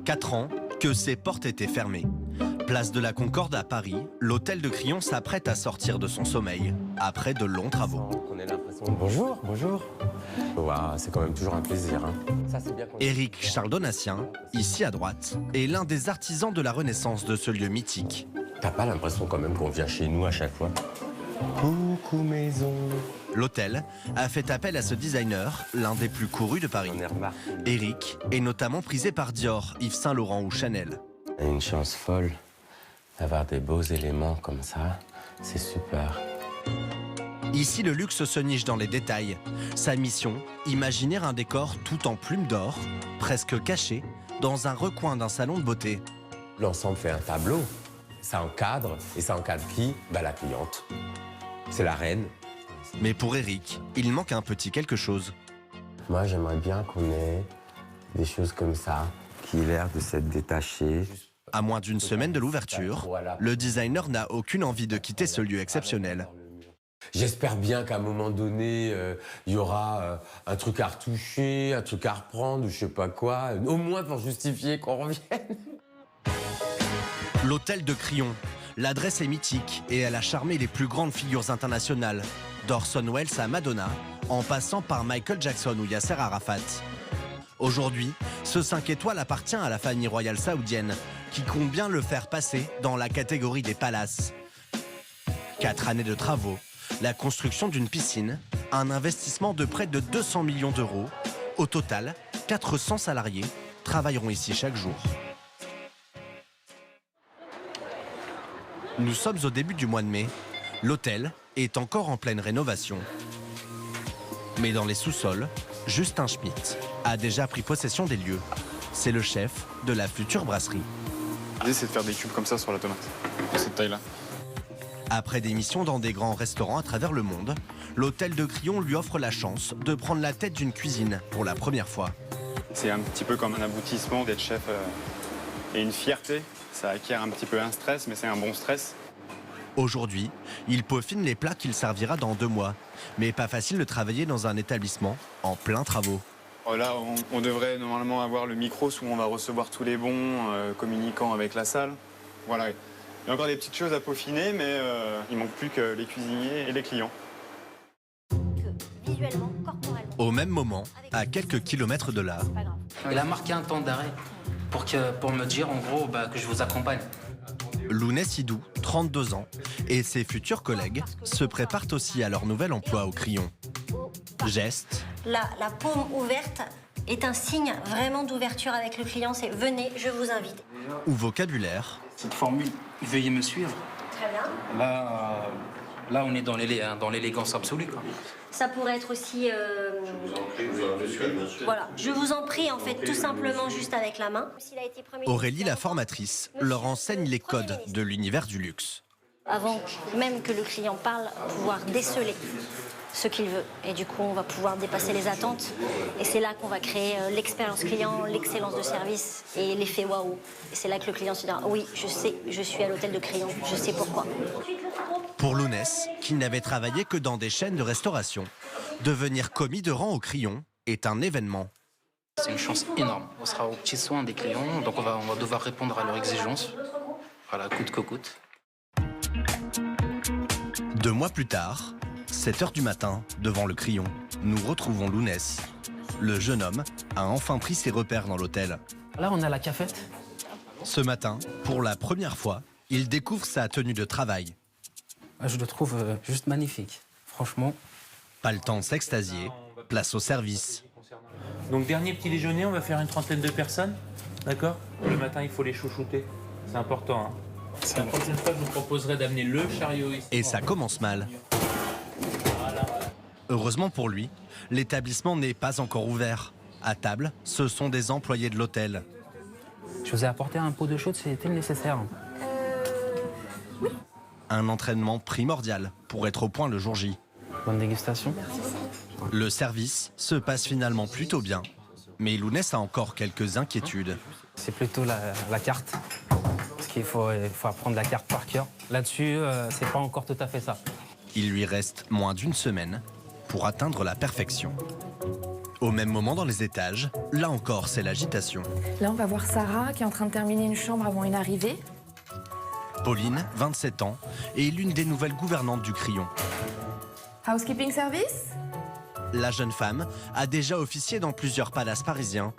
4 ans que ses portes étaient fermées. Place de la Concorde à Paris, l'hôtel de Crillon s'apprête à sortir de son sommeil après de longs travaux. Bonjour, bonjour. Wow, c'est quand même toujours un plaisir. Hein. Éric Charles Donatien, ici à droite, est l'un des artisans de la renaissance de ce lieu mythique. T'as pas l'impression quand même qu'on vient chez nous à chaque fois? Coucou maison. L'hôtel a fait appel à ce designer, l'un des plus courus de Paris. Éric est notamment prisé par Dior, Yves Saint Laurent ou Chanel. Une chance folle d'avoir des beaux éléments comme ça, c'est super. Ici, le luxe se niche dans les détails. Sa mission, imaginer un décor tout en plumes d'or, presque caché, dans un recoin d'un salon de beauté. L'ensemble fait un tableau. Ça encadre, et ça encadre qui? La cliente. C'est la reine. Mais pour Éric, il manque un petit quelque chose. Moi, j'aimerais bien qu'on ait des choses comme ça, qui aient l'air de s'être détachées. À moins d'une semaine de l'ouverture, le designer n'a aucune envie de quitter ce lieu exceptionnel. J'espère bien qu'à un moment donné, il y aura un truc à retoucher, un truc à reprendre, ou je sais pas quoi, au moins pour justifier qu'on revienne. L'hôtel de Crillon. L'adresse est mythique et elle a charmé les plus grandes figures internationales, d'Orson Welles à Madonna, en passant par Michael Jackson ou Yasser Arafat. Aujourd'hui, ce 5 étoiles appartient à la famille royale saoudienne, qui compte bien le faire passer dans la catégorie des palaces. 4 années de travaux, la construction d'une piscine, un investissement de près de 200 millions d'euros. Au total, 400 salariés travailleront ici chaque jour. Nous sommes au début du mois de mai. L'hôtel est encore en pleine rénovation. Mais dans les sous-sols, Justin Schmitt a déjà pris possession des lieux. C'est le chef de la future brasserie. L'idée, c'est de faire des cubes comme ça sur la tomate, de cette taille-là. Après des missions dans des grands restaurants à travers le monde, l'hôtel de Crillon lui offre la chance de prendre la tête d'une cuisine pour la première fois. C'est un petit peu comme un aboutissement d'être chef et une fierté. Ça acquiert un petit peu un stress, mais c'est un bon stress. Aujourd'hui, il peaufine les plats qu'il servira dans 2 mois. Mais pas facile de travailler dans un établissement en plein travaux. Là, on devrait normalement avoir le micro où on va recevoir tous les bons, communiquant avec la salle. Voilà. Il y a encore des petites choses à peaufiner, mais il ne manque plus que les cuisiniers et les clients. Visuellement, corporellement. Au même moment, à quelques kilomètres de là, Il a marqué un temps d'arrêt pour me dire en gros que je vous accompagne. Lounès Sidou, 32 ans, et ses futurs collègues se préparent aussi à leur nouvel emploi au Crillon. Geste, La paume ouverte est un signe vraiment d'ouverture avec le client. C'est venez, je vous invite. ou vocabulaire, Cette formule, veuillez me suivre. Très bien. Là on est dans l'élégance absolue, quoi. Ça pourrait être aussi. Voilà, je vous en prie, en fait, tout simplement juste avec la main. Aurélie, la formatrice, leur enseigne les codes de l'univers du luxe. Avant même que le client parle, pouvoir déceler ce qu'il veut. Et du coup, on va pouvoir dépasser les attentes. Et c'est là qu'on va créer l'expérience client, l'excellence de service et l'effet waouh. Et c'est là que le client se dira oui, je sais, je suis à l'hôtel de Crillon, je sais pourquoi. Pour Lounès, qui n'avait travaillé que dans des chaînes de restauration, devenir commis de rang au Crillon est un événement. C'est une chance énorme. On sera aux petits soins des clients, donc on va devoir répondre à leurs exigences. Voilà, coûte que coûte. 2 mois plus tard, 7 h du matin, devant le Crillon, nous retrouvons Lounès. Le jeune homme a enfin pris ses repères dans l'hôtel. Là, on a la cafette. Ce matin, pour la première fois, il découvre sa tenue de travail. Je le trouve juste magnifique, franchement. Pas le temps de s'extasier, place au service. Donc dernier petit déjeuner, on va faire une 30aine de personnes, d'accord? Le matin, il faut les chouchouter, c'est important. Hein. La prochaine fois, je vous proposerai d'amener le chariot ici. Et ça commence mal. Heureusement pour lui, l'établissement n'est pas encore ouvert. À table, ce sont des employés de l'hôtel. Je vous ai apporté un pot de chaude, c'était nécessaire. Un entraînement primordial pour être au point le jour J. Bonne dégustation. Le service se passe finalement plutôt bien. Mais Lounès a encore quelques inquiétudes. C'est plutôt la carte. Parce qu'il faut apprendre la carte par cœur. Là-dessus, c'est pas encore tout à fait ça. Il lui reste moins d'1 semaine pour atteindre la perfection. Au même moment dans les étages, là encore c'est l'agitation. Là, on va voir Sarah qui est en train de terminer une chambre avant une arrivée. Pauline, 27 ans, est l'une des nouvelles gouvernantes du Crillon. Housekeeping service? La jeune femme a déjà officié dans plusieurs palaces parisiens.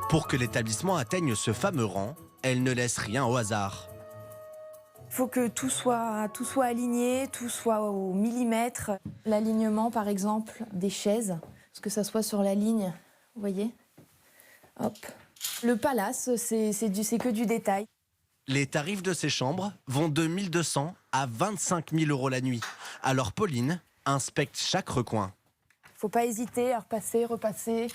Pour que l'établissement atteigne ce fameux rang, elle ne laisse rien au hasard. Il faut que tout soit aligné, tout soit au millimètre. L'alignement, par exemple, des chaises, parce que ça soit sur la ligne, vous voyez? Hop. Le palace, c'est que du détail. Les tarifs de ces chambres vont de 1 200 à 25 000 € la nuit. Alors Pauline inspecte chaque recoin. Faut pas hésiter à repasser, repasser,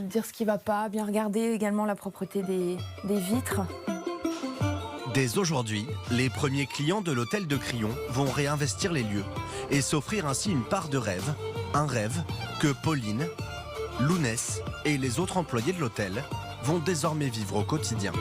dire ce qui va pas, bien regarder également la propreté des vitres. Dès aujourd'hui, les premiers clients de l'hôtel de Crillon vont réinvestir les lieux et s'offrir ainsi une part de rêve, un rêve que Pauline, Lounès et les autres employés de l'hôtel vont désormais vivre au quotidien.